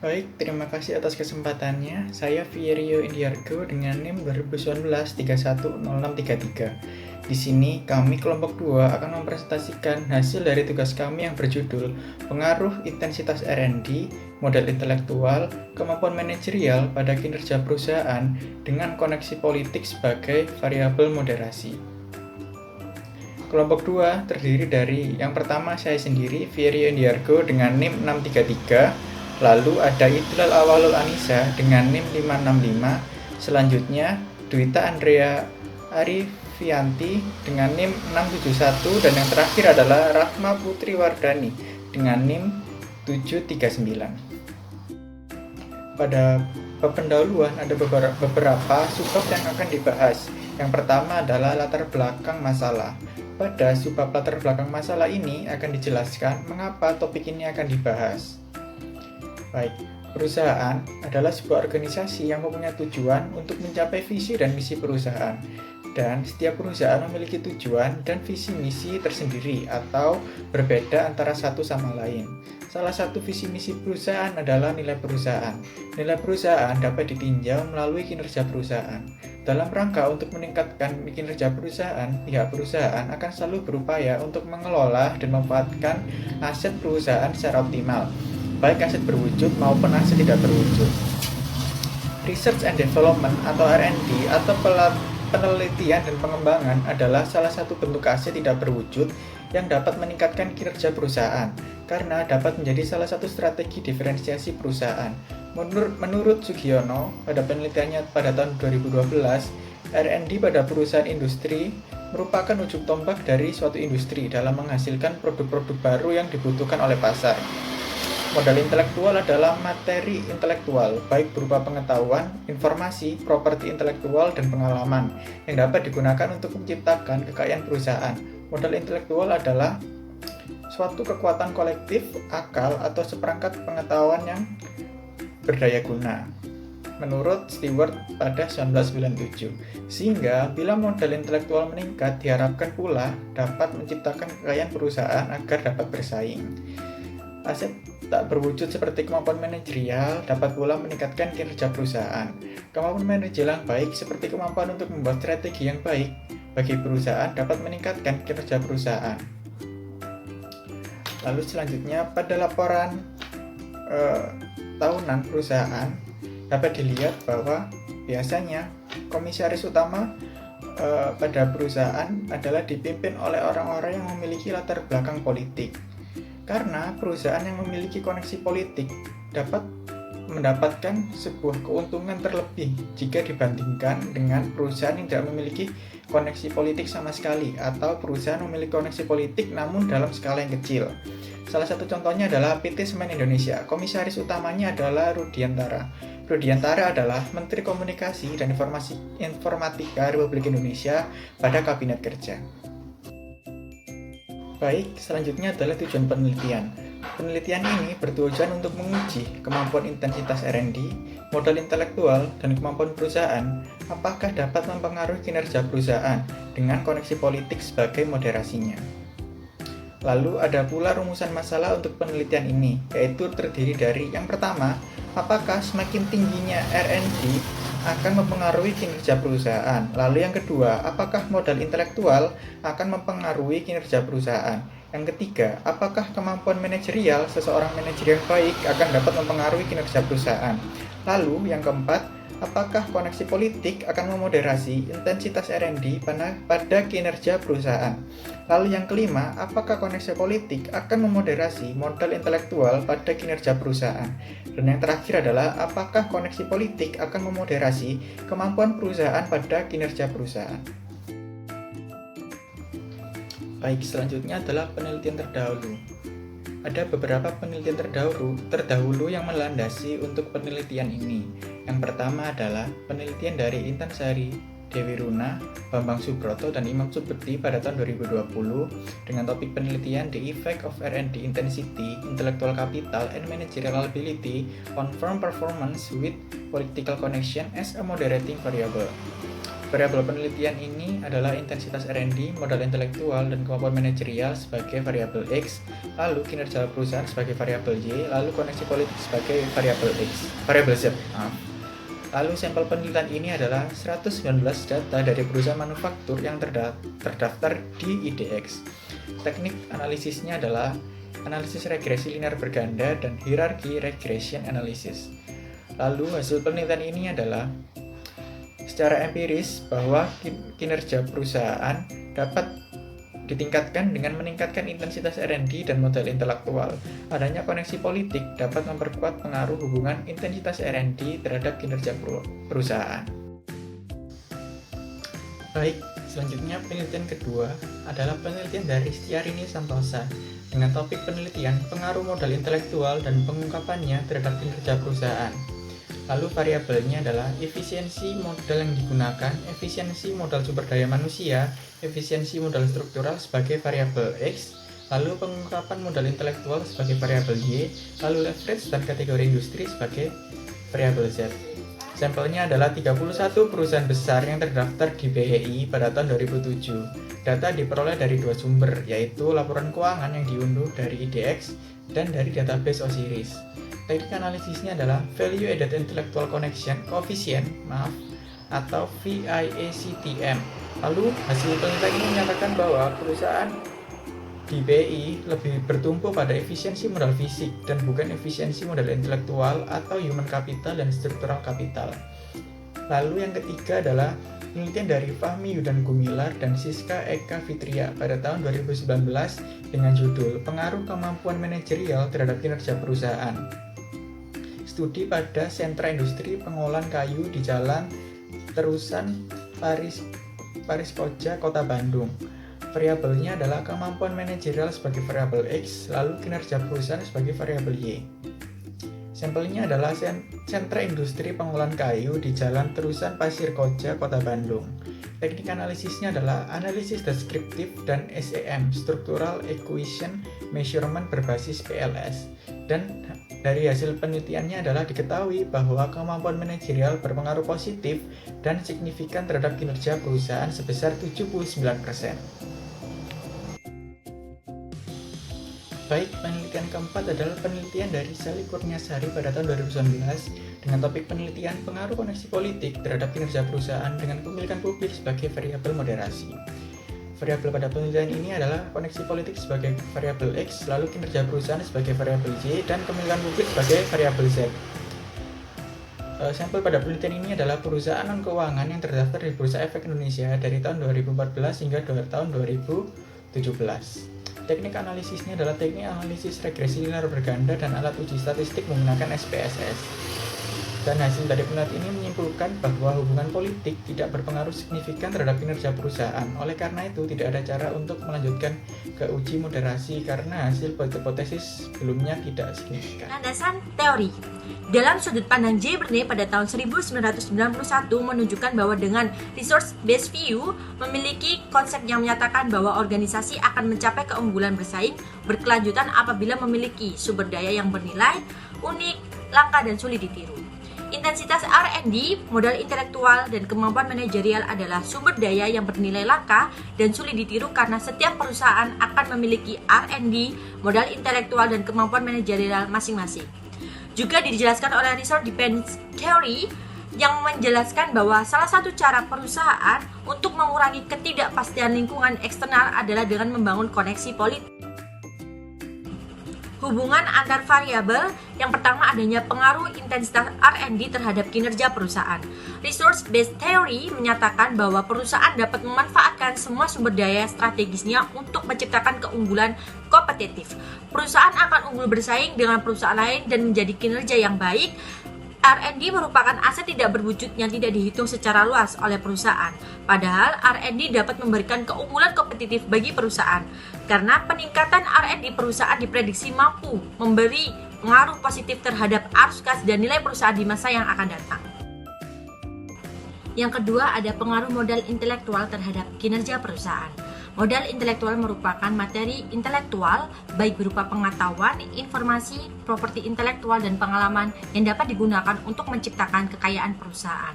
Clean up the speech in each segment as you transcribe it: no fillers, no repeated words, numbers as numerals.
Baik, terima kasih atas kesempatannya. Saya Vierio Indiargo dengan NIM 2019-310633. Di sini, kami kelompok 2 akan mempresentasikan hasil dari tugas kami yang berjudul Pengaruh Intensitas R&D, Model Intelektual, Kemampuan Manajerial pada Kinerja Perusahaan dengan Koneksi Politik sebagai Variabel Moderasi. Kelompok 2 terdiri dari yang pertama saya sendiri, Vierio Indiargo dengan NIM 633. Lalu ada Idlal Awalul Anisa dengan NIM 565. Selanjutnya Dwita Andrea Arifianti dengan NIM 671. Dan yang terakhir adalah Rahma Putri Wardani dengan NIM 739. Pada bab pendahuluan ada beberapa subbab yang akan dibahas. Yang pertama adalah latar belakang masalah. Pada subbab latar belakang masalah ini akan dijelaskan mengapa topik ini akan dibahas. Baik, perusahaan adalah sebuah organisasi yang mempunyai tujuan untuk mencapai visi dan misi perusahaan. Dan setiap perusahaan memiliki tujuan dan visi misi tersendiri atau berbeda antara satu sama lain. Salah satu visi misi perusahaan adalah nilai perusahaan. Nilai perusahaan dapat ditinjau melalui kinerja perusahaan. Dalam rangka untuk meningkatkan kinerja perusahaan, pihak perusahaan akan selalu berupaya untuk mengelola dan memanfaatkan aset perusahaan secara optimal, baik aset berwujud maupun aset tidak berwujud. Research and Development atau R&D atau penelitian dan pengembangan adalah salah satu bentuk aset tidak berwujud yang dapat meningkatkan kinerja perusahaan karena dapat menjadi salah satu strategi diferensiasi perusahaan. Menurut Sugiono, pada penelitiannya pada tahun 2012, R&D pada perusahaan industri merupakan ujung tombak dari suatu industri dalam menghasilkan produk-produk baru yang dibutuhkan oleh pasar. Modal intelektual adalah materi intelektual, baik berupa pengetahuan, informasi, properti intelektual, dan pengalaman, yang dapat digunakan untuk menciptakan kekayaan perusahaan. Modal intelektual adalah suatu kekuatan kolektif, akal, atau seperangkat pengetahuan yang berdaya guna, menurut Stewart pada 1997. Sehingga, bila modal intelektual meningkat, diharapkan pula dapat menciptakan kekayaan perusahaan agar dapat bersaing. Aset tak berwujud seperti kemampuan manajerial dapat pula meningkatkan kinerja perusahaan. Kemampuan manajerial yang baik seperti kemampuan untuk membuat strategi yang baik bagi perusahaan dapat meningkatkan kinerja perusahaan. Lalu selanjutnya pada laporan tahunan perusahaan dapat dilihat bahwa biasanya komisaris utama pada perusahaan adalah dipimpin oleh orang-orang yang memiliki latar belakang politik. Karena perusahaan yang memiliki koneksi politik dapat mendapatkan sebuah keuntungan terlebih jika dibandingkan dengan perusahaan yang tidak memiliki koneksi politik sama sekali atau perusahaan memiliki koneksi politik namun dalam skala yang kecil. Salah satu contohnya adalah PT Semen Indonesia. Komisaris utamanya adalah Rudiantara. Rudiantara adalah Menteri Komunikasi dan Informatika Republik Indonesia pada Kabinet Kerja. Baik, selanjutnya adalah tujuan penelitian. Penelitian ini bertujuan untuk menguji kemampuan intensitas R&D, modal intelektual, dan kemampuan perusahaan apakah dapat mempengaruhi kinerja perusahaan dengan koneksi politik sebagai moderasinya. Lalu ada pula rumusan masalah untuk penelitian ini, yaitu terdiri dari yang pertama, apakah semakin tingginya R&D akan mempengaruhi kinerja perusahaan. Lalu yang kedua, apakah modal intelektual akan mempengaruhi kinerja perusahaan. Yang ketiga, apakah kemampuan manajerial seseorang manajer yang baik akan dapat mempengaruhi kinerja perusahaan. Lalu yang keempat, apakah koneksi politik akan memoderasi intensitas R&D pada kinerja perusahaan. Lalu yang kelima, apakah koneksi politik akan memoderasi modal intelektual pada kinerja perusahaan. Dan yang terakhir adalah apakah koneksi politik akan memoderasi kemampuan perusahaan pada kinerja perusahaan. Baik, selanjutnya adalah penelitian terdahulu. Ada beberapa penelitian terdahulu yang melandasi untuk penelitian ini. Yang pertama adalah penelitian dari Intan Sari, Dewi Runa, Bambang Subroto, dan Imam Subekti pada tahun 2020 dengan topik penelitian The Effect of R&D Intensity, Intellectual Capital, and Managerial Ability on Firm Performance with Political Connection as a Moderating Variable. Variabel penelitian ini adalah intensitas R&D, modal intelektual, dan kemampuan manajerial sebagai variabel X, lalu kinerja perusahaan sebagai variabel Y, lalu koneksi politik sebagai variabel Z. Lalu sampel penelitian ini adalah 119 data dari perusahaan manufaktur yang terdaftar di IDX. Teknik analisisnya adalah analisis regresi linear berganda dan hierarchy regression analysis. Lalu hasil penelitian ini adalah secara empiris bahwa kinerja perusahaan dapat ditingkatkan dengan meningkatkan intensitas R&D dan modal intelektual. Adanya koneksi politik dapat memperkuat pengaruh hubungan intensitas R&D terhadap kinerja perusahaan. Baik, selanjutnya penelitian kedua adalah penelitian dari Stiarini Santosa dengan topik penelitian pengaruh modal intelektual dan pengungkapannya terhadap kinerja perusahaan. Lalu variabelnya adalah efisiensi modal yang digunakan, efisiensi modal sumber daya manusia, efisiensi modal struktural sebagai variabel X, lalu pengungkapan modal intelektual sebagai variabel Y, lalu leverage dan kategori industri sebagai variabel Z. Sampelnya adalah 31 perusahaan besar yang terdaftar di BEI pada tahun 2007. Data diperoleh dari dua sumber, yaitu laporan keuangan yang diunduh dari IDX dan dari database Osiris. Teknik analisisnya adalah Value Added Intellectual Connection Coefficient atau VIACTM. Lalu hasil penelitian ini menyatakan bahwa perusahaan di BI lebih bertumpu pada efisiensi modal fisik dan bukan efisiensi modal intelektual atau human capital dan structural capital. Lalu yang ketiga adalah penelitian dari Fahmi Yudan Gumilar dan Siska Eka Fitria pada tahun 2019 dengan judul Pengaruh Kemampuan Manajerial terhadap Kinerja Perusahaan. Studi pada sentra industri pengolahan kayu di Jalan Terusan Paris Koja, Kota Bandung. Variabelnya adalah kemampuan manajerial sebagai variabel X, lalu kinerja perusahaan sebagai variabel Y. Sampelnya adalah sentra industri pengolahan kayu di Jalan Terusan Pasir Koja, Kota Bandung. Teknik analisisnya adalah analisis deskriptif dan SEM, Structural Equation Measurement berbasis PLS. Dan dari hasil penelitiannya adalah diketahui bahwa kemampuan manajerial berpengaruh positif dan signifikan terhadap kinerja perusahaan sebesar 79%. Baik, penelitian keempat adalah penelitian dari Sally Kurniasari pada tahun 2019 dengan topik penelitian pengaruh koneksi politik terhadap kinerja perusahaan dengan pemilikan publik sebagai variabel moderasi. Variabel pada penelitian ini adalah koneksi politik sebagai variabel X, lalu kinerja perusahaan sebagai variabel Y, dan kemilikan publik sebagai variabel Z. Sampel pada penelitian ini adalah perusahaan non-keuangan yang terdaftar di Bursa Efek Indonesia dari tahun 2014 hingga tahun 2017. Teknik analisisnya adalah teknik analisis regresi linear berganda dan alat uji statistik menggunakan SPSS. Dan hasil dari penelitian ini menyimpulkan bahwa hubungan politik tidak berpengaruh signifikan terhadap kinerja perusahaan. Oleh karena itu, tidak ada cara untuk melanjutkan ke uji moderasi karena hasil hipotesis sebelumnya tidak signifikan. Landasan teori. Dalam sudut pandang J. Bernay pada tahun 1991 menunjukkan bahwa dengan resource-based view memiliki konsep yang menyatakan bahwa organisasi akan mencapai keunggulan bersaing berkelanjutan apabila memiliki sumber daya yang bernilai, unik, langka, dan sulit ditiru. Intensitas R&D, modal intelektual, dan kemampuan manajerial adalah sumber daya yang bernilai langka dan sulit ditiru karena setiap perusahaan akan memiliki R&D, modal intelektual, dan kemampuan manajerial masing-masing. Juga dijelaskan oleh Resource Dependence Theory yang menjelaskan bahwa salah satu cara perusahaan untuk mengurangi ketidakpastian lingkungan eksternal adalah dengan membangun koneksi politik. Hubungan antar variabel, yang pertama adanya pengaruh intensitas R&D terhadap kinerja perusahaan. Resource-based theory menyatakan bahwa perusahaan dapat memanfaatkan semua sumber daya strategisnya untuk menciptakan keunggulan kompetitif. Perusahaan akan unggul bersaing dengan perusahaan lain dan menjadi kinerja yang baik. R&D merupakan aset tidak berwujud yang tidak dihitung secara luas oleh perusahaan. Padahal R&D dapat memberikan keunggulan kompetitif bagi perusahaan. Karena peningkatan R&D perusahaan diprediksi mampu memberi pengaruh positif terhadap arus kas dan nilai perusahaan di masa yang akan datang. Yang kedua ada pengaruh modal intelektual terhadap kinerja perusahaan. Modal intelektual merupakan materi intelektual, baik berupa pengetahuan, informasi, properti intelektual, dan pengalaman yang dapat digunakan untuk menciptakan kekayaan perusahaan.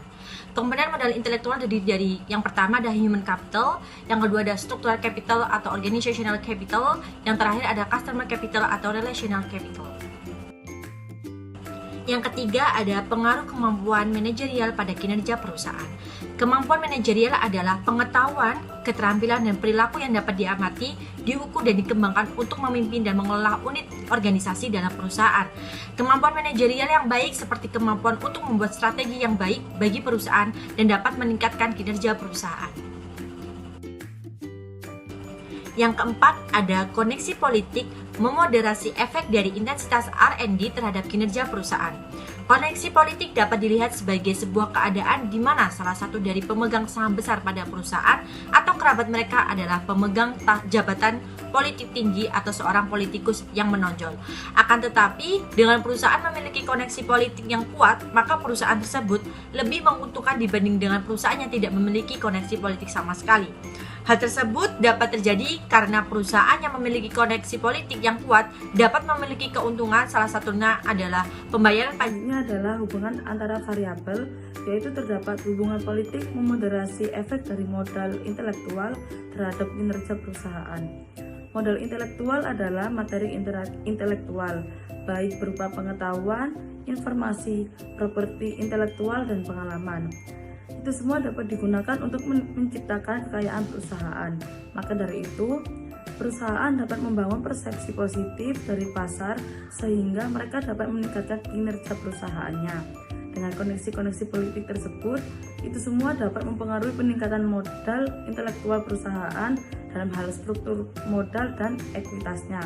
Komponen modal intelektual terdiri dari yang pertama ada human capital, yang kedua ada structural capital atau organizational capital, yang terakhir ada customer capital atau relational capital. Yang ketiga ada pengaruh kemampuan manajerial pada kinerja perusahaan. Kemampuan manajerial adalah pengetahuan, keterampilan, dan perilaku yang dapat diamati, diukur, dan dikembangkan untuk memimpin dan mengelola unit organisasi dalam perusahaan. Kemampuan manajerial yang baik seperti kemampuan untuk membuat strategi yang baik bagi perusahaan dan dapat meningkatkan kinerja perusahaan. Yang keempat ada koneksi politik, memoderasi efek dari intensitas R&D terhadap kinerja perusahaan. Koneksi politik dapat dilihat sebagai sebuah keadaan di mana salah satu dari pemegang saham besar pada perusahaan atau kerabat mereka adalah pemegang jabatan politik tinggi atau seorang politikus yang menonjol. Akan tetapi, dengan perusahaan memiliki koneksi politik yang kuat, maka perusahaan tersebut lebih menguntungkan dibanding dengan perusahaan yang tidak memiliki koneksi politik sama sekali. Hal tersebut dapat terjadi karena perusahaan yang memiliki koneksi politik yang kuat dapat memiliki keuntungan, salah satunya adalah pembayaran pajak. Ini adalah hubungan antara variabel, yaitu terdapat hubungan politik memoderasi efek dari modal intelektual terhadap kinerja perusahaan. Modal intelektual adalah materi intelektual, baik berupa pengetahuan, informasi, properti intelektual, dan pengalaman. Itu semua dapat digunakan untuk menciptakan kekayaan perusahaan. Maka dari itu, perusahaan dapat membangun persepsi positif dari pasar sehingga mereka dapat meningkatkan kinerja perusahaannya. Dengan koneksi-koneksi politik tersebut, itu semua dapat mempengaruhi peningkatan modal intelektual perusahaan dalam hal struktur modal dan ekuitasnya.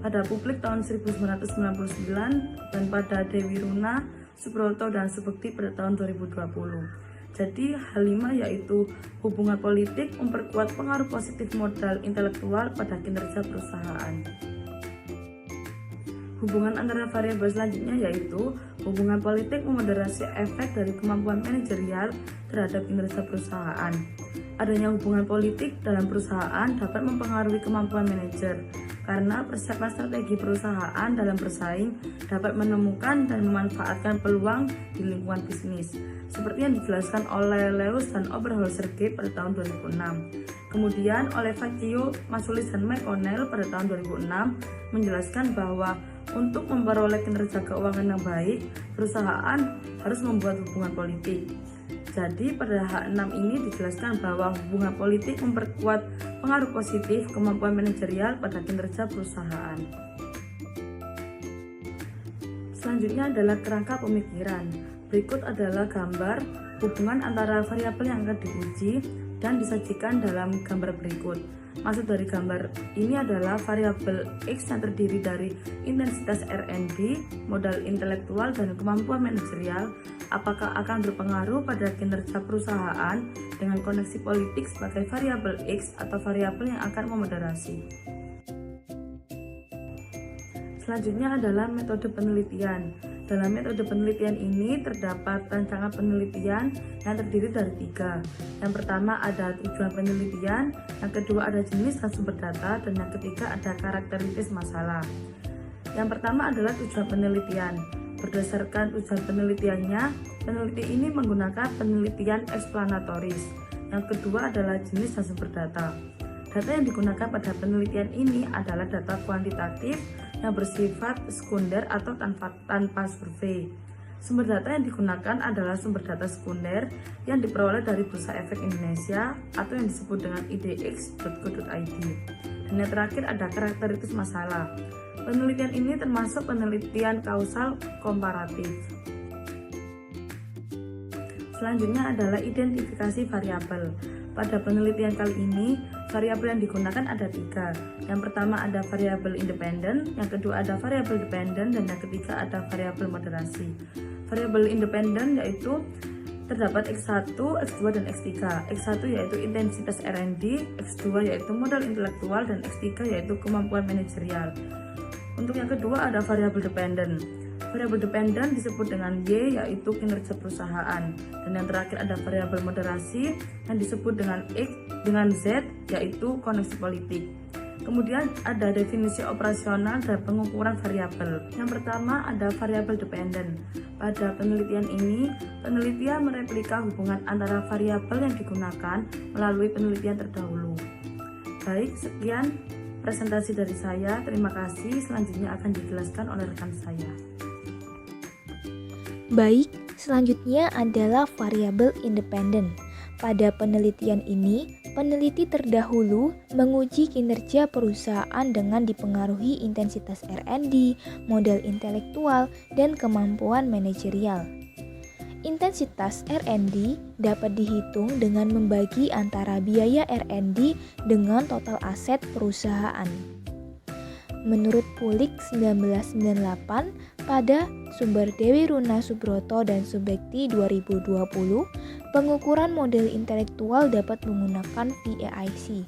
Pada publik tahun 1999 dan pada Dewi Runa, Subroto, dan Subekti pada tahun 2020. Jadi hal 5 yaitu hubungan politik memperkuat pengaruh positif modal intelektual pada kinerja perusahaan. Hubungan antara variabel selanjutnya yaitu hubungan politik memoderasi efek dari kemampuan manajerial terhadap kinerja perusahaan. Adanya hubungan politik dalam perusahaan dapat mempengaruhi kemampuan manajer karena persiapan strategi perusahaan dalam bersaing dapat menemukan dan memanfaatkan peluang di lingkungan bisnis, seperti yang dijelaskan oleh Lewis dan Oberholzer-Gay pada tahun 2006. Kemudian oleh Vecchio, Masulis, dan McConnell pada tahun 2006 menjelaskan bahwa untuk memperoleh kinerja keuangan yang baik, perusahaan harus membuat hubungan politik. Jadi pada H6 ini dijelaskan bahwa hubungan politik memperkuat pengaruh positif kemampuan manajerial pada kinerja perusahaan. Selanjutnya adalah kerangka pemikiran. Berikut adalah gambar hubungan antara variabel yang akan diuji dan disajikan dalam gambar berikut. Maksud dari gambar ini adalah variabel X yang terdiri dari intensitas R&D, modal intelektual, dan kemampuan manajerial apakah akan berpengaruh pada kinerja perusahaan dengan koneksi politik sebagai variabel X atau variabel yang akan memoderasi. Selanjutnya adalah metode penelitian. Dalam metode penelitian ini terdapat rancangan penelitian yang terdiri dari 3. Yang pertama ada tujuan penelitian, yang kedua ada jenis dan sumber data, dan yang ketiga ada karakteristik masalah. Yang pertama adalah tujuan penelitian. Berdasarkan tujuan penelitiannya, peneliti ini menggunakan penelitian eksplanatoris. Yang kedua adalah jenis dan sumber data. Data yang digunakan pada penelitian ini adalah data kuantitatif yang bersifat sekunder atau tanpa survei. Sumber data yang digunakan adalah sumber data sekunder yang diperoleh dari Bursa Efek Indonesia atau yang disebut dengan idx.co.id. Dan yang terakhir ada karakteristik masalah. Penelitian ini termasuk penelitian kausal komparatif. Selanjutnya adalah identifikasi variabel. Pada penelitian kali ini, variabel yang digunakan ada 3. Yang pertama ada variabel independen, yang kedua ada variabel dependen, dan yang ketiga ada variabel moderasi. Variabel independen yaitu terdapat X1, X2, dan X3. X1 yaitu intensitas R&D, X2 yaitu modal intelektual, dan X3 yaitu kemampuan manajerial. Untuk yang kedua ada variabel dependen. Variabel dependen disebut dengan Y, yaitu kinerja perusahaan. Dan yang terakhir ada variabel moderasi yang disebut dengan X, dengan Z, yaitu koneksi politik. Kemudian ada definisi operasional dan pengukuran variabel. Yang pertama ada variabel dependen. Pada penelitian ini, penelitian mereplika hubungan antara variabel yang digunakan melalui penelitian terdahulu. Baik, sekian presentasi dari saya. Terima kasih. Selanjutnya akan dijelaskan oleh rekan saya. Baik, selanjutnya adalah variabel independen. Pada penelitian ini, peneliti terdahulu menguji kinerja perusahaan dengan dipengaruhi intensitas R&D, modal intelektual, dan kemampuan manajerial. Intensitas R&D dapat dihitung dengan membagi antara biaya R&D dengan total aset perusahaan. Menurut Pulik 1998, pada sumber Dewi Runa Subroto dan Subekti 2020, pengukuran model intelektual dapat menggunakan VAIC.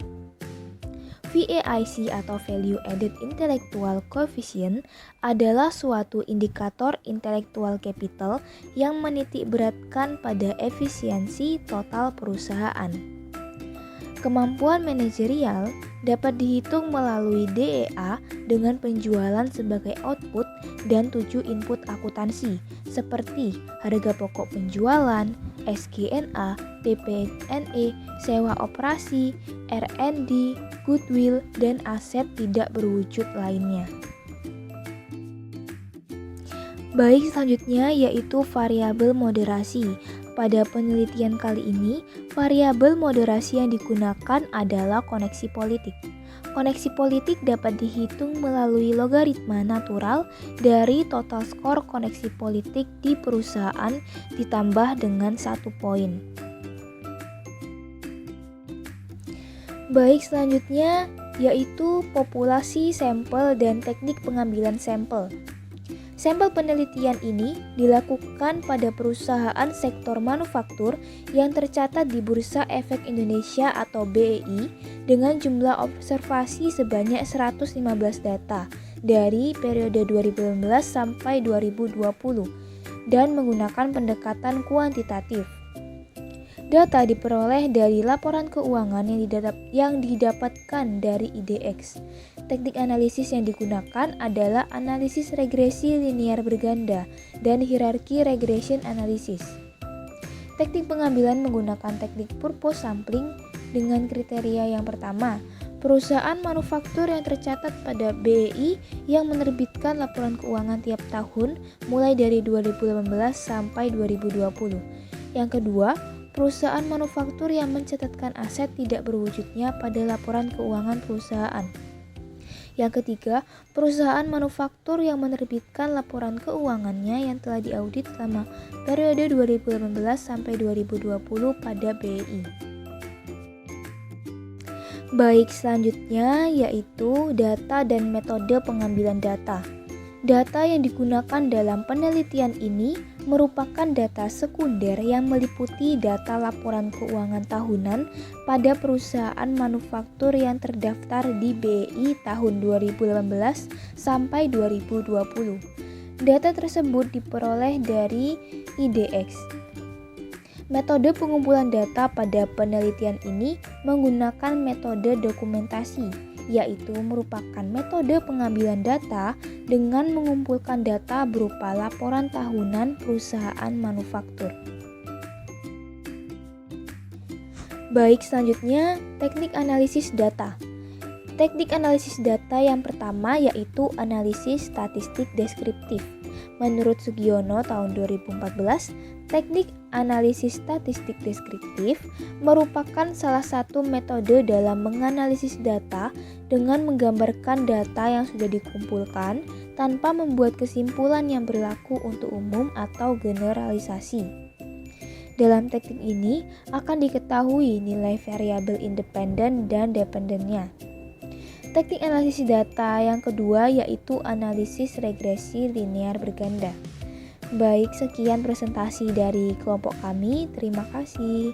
VAIC atau Value Added Intellectual Coefficient adalah suatu indikator intellectual capital yang menitik beratkan pada efisiensi total perusahaan. Kemampuan manajerial dapat dihitung melalui DEA dengan penjualan sebagai output dan 7 input akuntansi seperti harga pokok penjualan, SG&A, PP&E, sewa operasi, R&D, goodwill, dan aset tidak berwujud lainnya. Baik, selanjutnya yaitu variabel moderasi. Pada penelitian kali ini, variabel moderasi yang digunakan adalah koneksi politik. Koneksi politik dapat dihitung melalui logaritma natural dari total skor koneksi politik di perusahaan ditambah dengan 1 poin. Baik, selanjutnya yaitu populasi sampel dan teknik pengambilan sampel. Sampel penelitian ini dilakukan pada perusahaan sektor manufaktur yang tercatat di Bursa Efek Indonesia atau BEI dengan jumlah observasi sebanyak 115 data dari periode 2015 sampai 2020 dan menggunakan pendekatan kuantitatif. Data diperoleh dari laporan keuangan yang didapatkan dari IDX. Teknik analisis yang digunakan adalah analisis regresi linear berganda dan hierarki regression analysis. Teknik pengambilan menggunakan teknik purpose sampling dengan kriteria yang pertama, perusahaan manufaktur yang tercatat pada BEI yang menerbitkan laporan keuangan tiap tahun mulai dari 2018 sampai 2020. Yang kedua, perusahaan manufaktur yang mencatatkan aset tidak berwujudnya pada laporan keuangan perusahaan. Yang ketiga, perusahaan manufaktur yang menerbitkan laporan keuangannya yang telah diaudit selama periode 2018 sampai 2020 pada BEI. Baik, selanjutnya yaitu data dan metode pengambilan data. Data yang digunakan dalam penelitian ini merupakan data sekunder yang meliputi data laporan keuangan tahunan pada perusahaan manufaktur yang terdaftar di BEI tahun 2018 sampai 2020. Data tersebut diperoleh dari IDX. Metode pengumpulan data pada penelitian ini menggunakan metode dokumentasi, yaitu merupakan metode pengambilan data dengan mengumpulkan data berupa laporan tahunan perusahaan manufaktur. Baik, selanjutnya teknik analisis data. Teknik analisis data yang pertama yaitu analisis statistik deskriptif. Menurut Sugiono tahun 2014, teknik analisis statistik deskriptif merupakan salah satu metode dalam menganalisis data dengan menggambarkan data yang sudah dikumpulkan tanpa membuat kesimpulan yang berlaku untuk umum atau generalisasi. Dalam teknik ini akan diketahui nilai variabel independen dan dependennya. Teknik analisis data yang kedua yaitu analisis regresi linear berganda. Baik, sekian presentasi dari kelompok kami. Terima kasih.